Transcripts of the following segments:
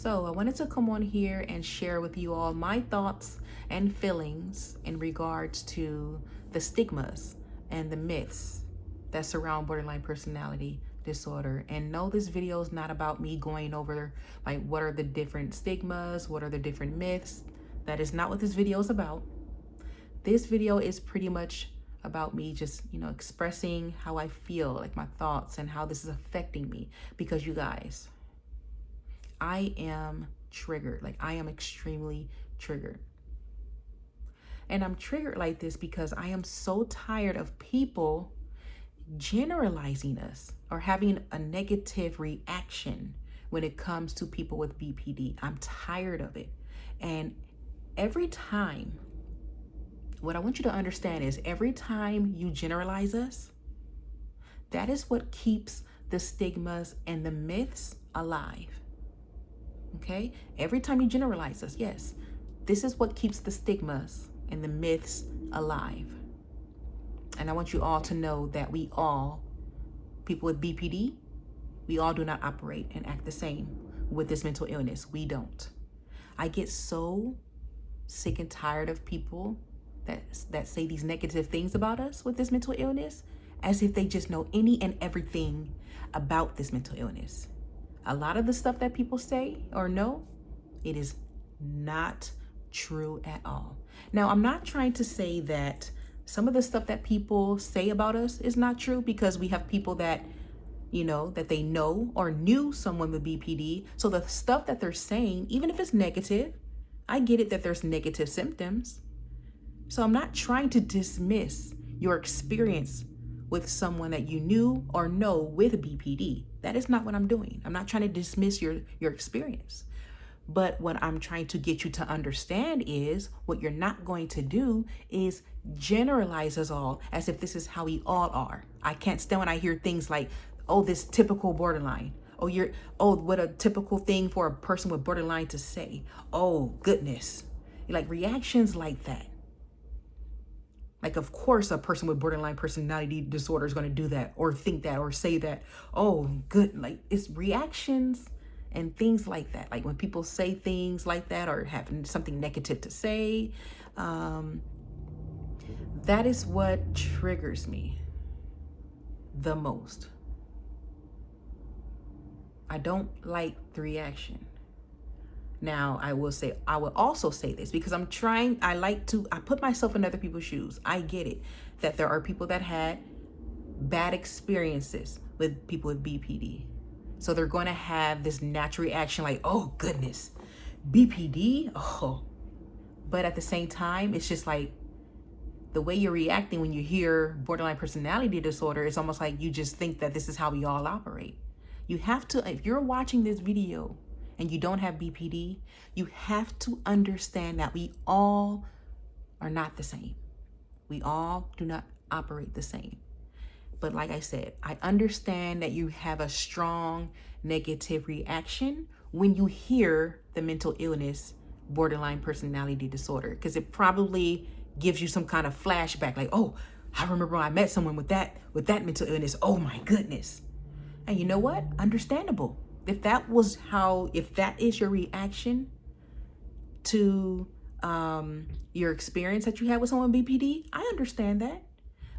So I wanted to come on here and share with you all my thoughts and feelings in regards to the stigmas and the myths that surround borderline personality disorder. And no, this video is not about me going over like what are the different stigmas, what are the different myths. That is not what this video is about. This video is pretty much about me just, expressing how I feel, like my thoughts and how this is affecting me. Because you guys, I am triggered. Like, I am extremely triggered. And I'm triggered like this because I am so tired of people generalizing us or having a negative reaction when it comes to people with BPD. I'm tired of it. And every time, what I want you to understand is every time you generalize us, that is what keeps the stigmas and the myths alive. Okay? Every time you generalize us, yes, this is what keeps the stigmas and the myths alive. And I want you all to know that we all, people with BPD, we all do not operate and act the same with this mental illness. We don't. I get so sick and tired of people that say these negative things about us with this mental illness, as if they just know any and everything about this mental illness. A lot of the stuff that people say or know, it is not true at all. Now, I'm not trying to say that some of the stuff that people say about us is not true, because we have people that, that they know or knew someone with BPD. So the stuff that they're saying, even if it's negative, I get it that there's negative symptoms. So I'm not trying to dismiss your experience with someone that you knew or know with BPD. That is not what I'm doing. I'm not trying to dismiss your experience. But what I'm trying to get you to understand is what you're not going to do is generalize us all as if this is how we all are. I can't stand when I hear things like, oh, this typical borderline. Oh, what a typical thing for a person with borderline to say. Oh, goodness. Like reactions like that. Like, of course, a person with borderline personality disorder is going to do that or think that or say that. Oh, good. Like, it's reactions and things like that. Like when people say things like that or have something negative to say, that is what triggers me the most. I don't like the reaction. Now, I will also say this because I put myself in other people's shoes. I get it that there are people that had bad experiences with people with BPD. So they're going to have this natural reaction like, oh, goodness, BPD? Oh. But at the same time, it's just like the way you're reacting when you hear borderline personality disorder, it's almost like you just think that this is how we all operate. You have to, if you're watching this video and you don't have BPD, you have to understand that we all are not the same. We all do not operate the same. But like I said, I understand that you have a strong negative reaction when you hear the mental illness, borderline personality disorder, because it probably gives you some kind of flashback like, oh, I remember when I met someone with that mental illness. Oh my goodness. And you know what? Understandable. If that is your reaction to your experience that you had with someone with BPD, I understand that.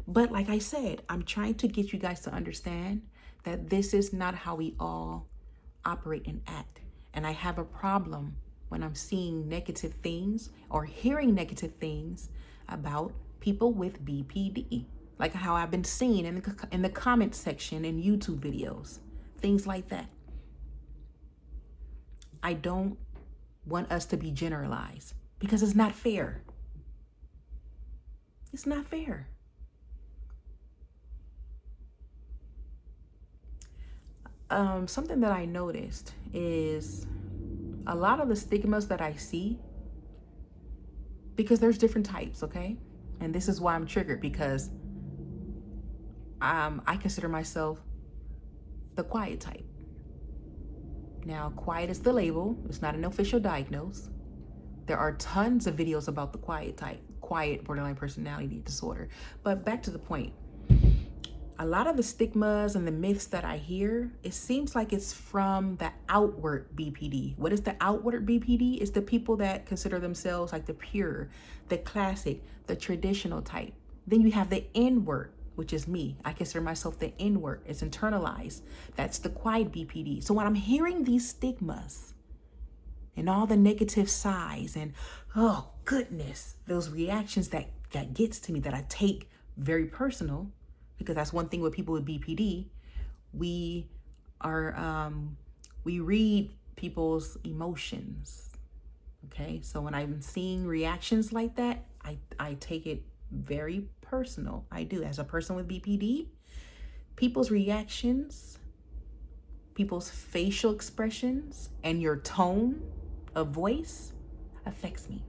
But like I said, I'm trying to get you guys to understand that this is not how we all operate and act. And I have a problem when I'm seeing negative things or hearing negative things about people with BPD, like how I've been seeing in the comment section in YouTube videos, things like that. I don't want us to be generalized because it's not fair. It's not fair. Something that I noticed is a lot of the stigmas that I see, because there's different types, okay? And this is why I'm triggered, because I consider myself the quiet type. Now, quiet is the label. It's not an official diagnosis. There are tons of videos about the quiet type, quiet borderline personality disorder. But back to the point. A lot of the stigmas and the myths that I hear, it seems like it's from the outward BPD. What is the outward BPD? It's the people that consider themselves like the pure, the classic, the traditional type. Then you have the inward, which is me. I consider myself the inward. It's internalized. That's the quiet BPD. So when I'm hearing these stigmas and all the negative sides and, oh goodness, those reactions that gets to me, that I take very personal, because that's one thing with people with BPD, we read people's emotions. Okay, so when I'm seeing reactions like that, I take it very personal. I do. As a person with BPD, people's reactions, people's facial expressions, and your tone of voice affects me.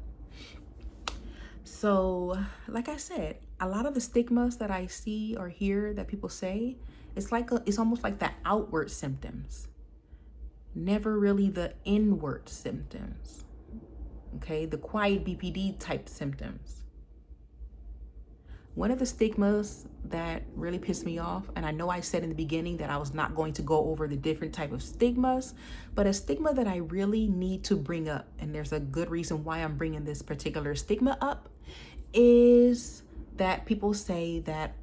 So, like I said, a lot of the stigmas that I see or hear that people say, it's almost like the outward symptoms, never really the inward symptoms. Okay, the quiet BPD type symptoms. One of the stigmas that really pissed me off, and I know I said in the beginning that I was not going to go over the different type of stigmas, but a stigma that I really need to bring up, and there's a good reason why I'm bringing this particular stigma up, is that people say that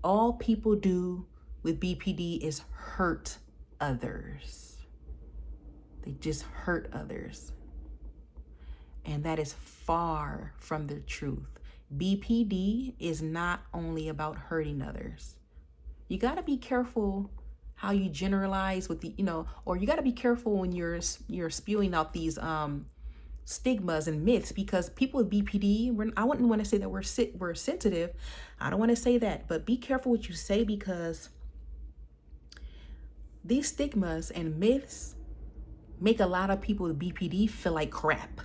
all people do with BPD is hurt others. They just hurt others. And that is far from the truth. BPD is not only about hurting others. You got to be careful how you generalize with the, or you got to be careful when you're spewing out these stigmas and myths, because people with BPD, I wouldn't want to say that we're sensitive. I don't want to say that, but be careful what you say, because these stigmas and myths make a lot of people with BPD feel like crap.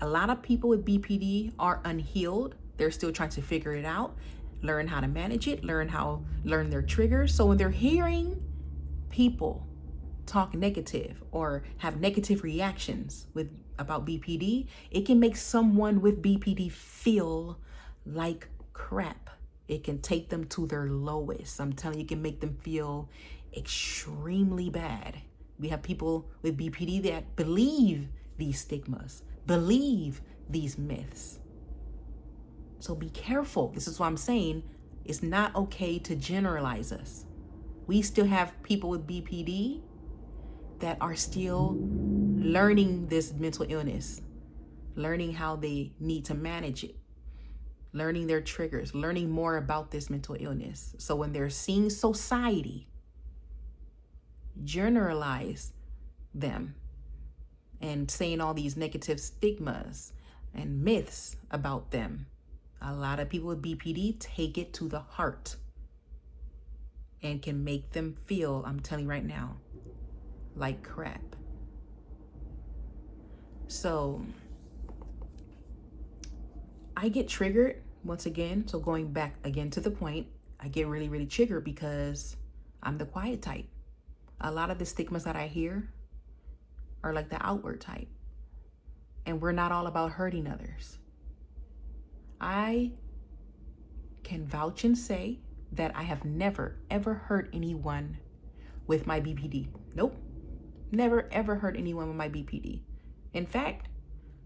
A lot of people with BPD are unhealed. They're still trying to figure it out, learn how to manage it, learn their triggers. So when they're hearing people talk negative or have negative reactions about BPD, it can make someone with BPD feel like crap. It can take them to their lowest. I'm telling you, it can make them feel extremely bad. We have people with BPD that believe these stigmas, believe these myths. So be careful. This is what I'm saying. It's not okay to generalize us. We still have people with BPD that are still learning this mental illness, learning how they need to manage it, learning their triggers, learning more about this mental illness. So when they're seeing society generalize them and saying all these negative stigmas and myths about them, a lot of people with BPD take it to the heart and can make them feel, I'm telling you right now, like crap. So I get triggered once again. So going back again to the point, I get really, really triggered because I'm the quiet type. A lot of the stigmas that I hear are like the outward type. And we're not all about hurting others. I can vouch and say that I have never, ever hurt anyone with my BPD. Nope. Never, ever hurt anyone with my BPD. In fact,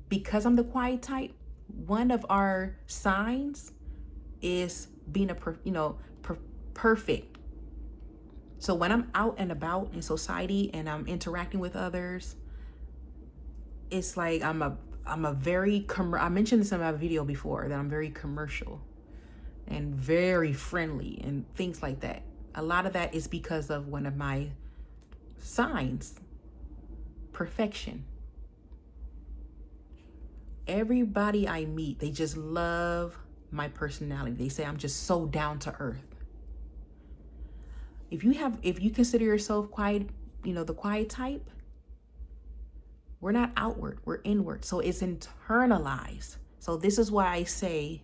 because I'm the quiet type, one of our signs is being perfect. So when I'm out and about in society and I'm interacting with others, it's like I mentioned this in my video before, that I'm very commercial and very friendly and things like that. A lot of that is because of one of my signs, perfection. Everybody I meet, they just love my personality. They say I'm just so down to earth. If you consider yourself quiet, the quiet type, we're not outward, we're inward. So it's internalized. So this is why I say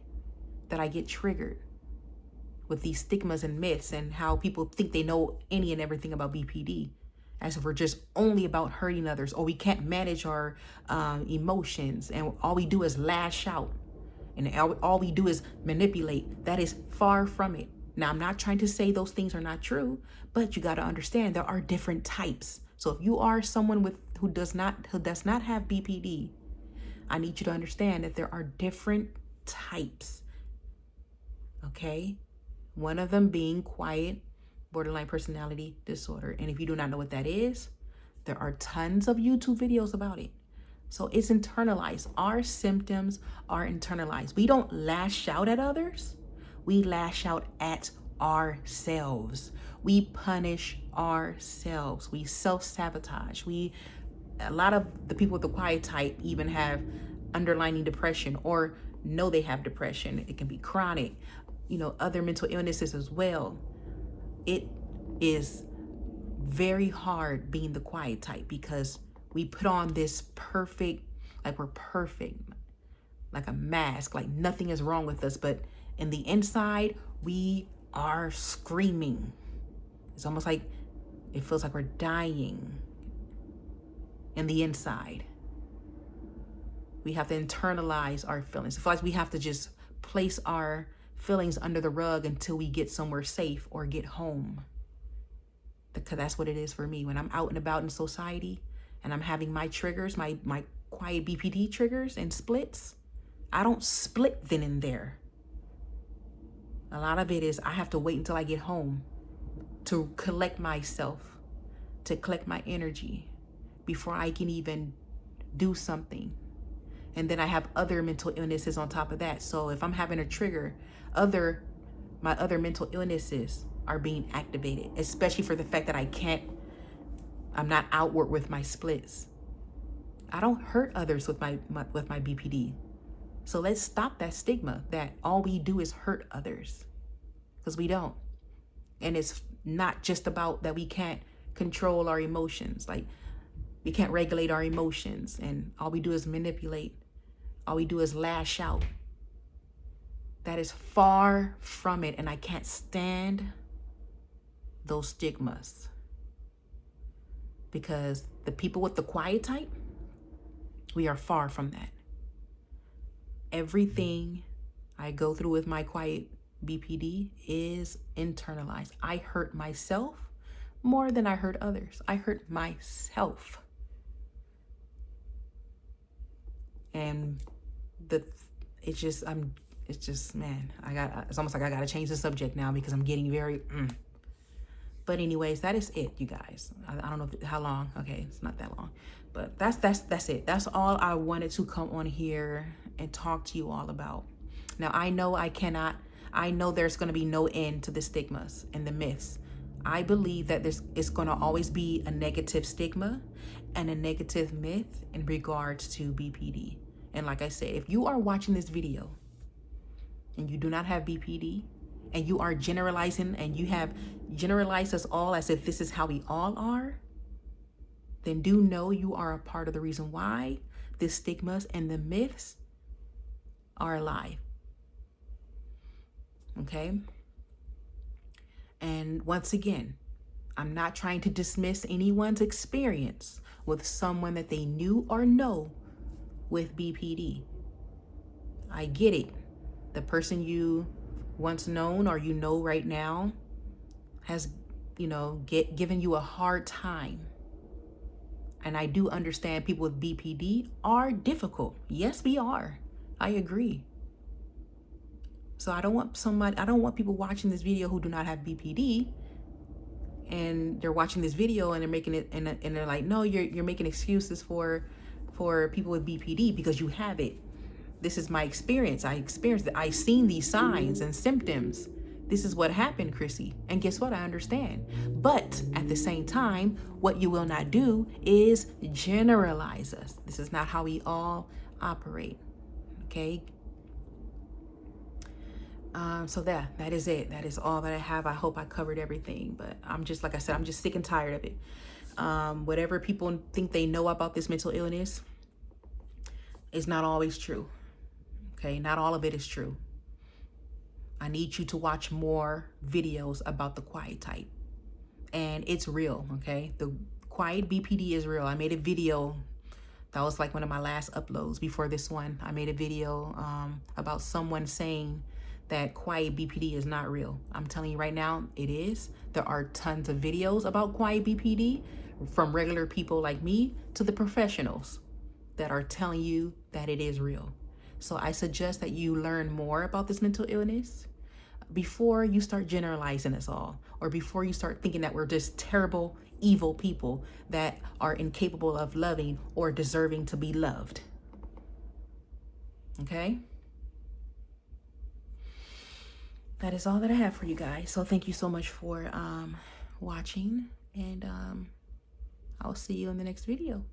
that I get triggered with these stigmas and myths and how people think they know any and everything about BPD, as if we're just only about hurting others, or we can't manage our emotions and all we do is lash out and all we do is manipulate. That is far from it. Now, I'm not trying to say those things are not true, but you got to understand there are different types. So if you are someone who does not have BPD, I need you to understand that there are different types. Okay? One of them being quiet borderline personality disorder. And if you do not know what that is, there are tons of YouTube videos about it. So it's internalized. Our symptoms are internalized. We don't lash out at others. We lash out at ourselves. We punish ourselves. We self-sabotage. A lot of the people with the quiet type even have underlying depression or know they have depression. It can be chronic, other mental illnesses as well. It is very hard being the quiet type because we put on this perfect, like we're perfect, like a mask, like nothing is wrong with us. But in the inside, we are screaming. It's almost like it feels like we're dying in the inside. We have to internalize our feelings. It feels like we have to just place our feelings under the rug until we get somewhere safe or get home. Because that's what it is for me. When I'm out and about in society and I'm having my triggers, my quiet BPD triggers and splits, I don't split then and there. A lot of it is I have to wait until I get home to collect myself, to collect my energy before I can even do something. And then I have other mental illnesses on top of that. So if I'm having a trigger, my other mental illnesses are being activated, especially for the fact that I'm not outward with my splits. I don't hurt others with my BPD. So let's stop that stigma that all we do is hurt others, because we don't. And it's not just about that we can't control our emotions. Like we can't regulate our emotions and all we do is manipulate. All we do is lash out. That is far from it. And I can't stand those stigmas, because the people with the quiet type, we are far from that. Everything I go through with my quiet BPD is internalized. I hurt myself more than I hurt others. I hurt myself. And it's just, man, it's almost like I gotta change the subject now because I'm getting very, But anyways, that is it, you guys. I don't know how long. Okay, it's not that long. But that's it. That's all I wanted to come on here and talk to you all about. Now, I know there's going to be no end to the stigmas and the myths. I believe that it's going to always be a negative stigma and a negative myth in regards to BPD. And like I said, if you are watching this video and you do not have BPD, and you are generalizing and you have generalized us all as if this is how we all are, then do know you are a part of the reason why the stigmas and the myths are alive. Okay? And once again, I'm not trying to dismiss anyone's experience with someone that they knew or know with BPD. I get it. The person you once known or right now has given you a hard time. And I do understand people with BPD are difficult. Yes, we are. I agree. So I don't want people watching this video who do not have BPD, and they're watching this video and they're making it and they're like, no, you're making excuses for people with BPD because you have it. This is my experience. I experienced it. I've seen these signs and symptoms. This is what happened, Chrissy. And guess what? I understand. But at the same time, what you will not do is generalize us. This is not how we all operate. Okay? So that is it. That is all that I have. I hope I covered everything. But I'm just, like I said, I'm just sick and tired of it. Whatever people think they know about this mental illness is not always true. Okay, not all of it is true. I need you to watch more videos about the quiet type. And it's real, okay? The quiet BPD is real. I made a video. That was like one of my last uploads before this one. I made a video about someone saying that quiet BPD is not real. I'm telling you right now, it is. There are tons of videos about quiet BPD, from regular people like me to the professionals that are telling you that it is real. So I suggest that you learn more about this mental illness before you start generalizing us all, or before you start thinking that we're just terrible, evil people that are incapable of loving or deserving to be loved. Okay? That is all that I have for you guys. So thank you so much for watching, and I'll see you in the next video.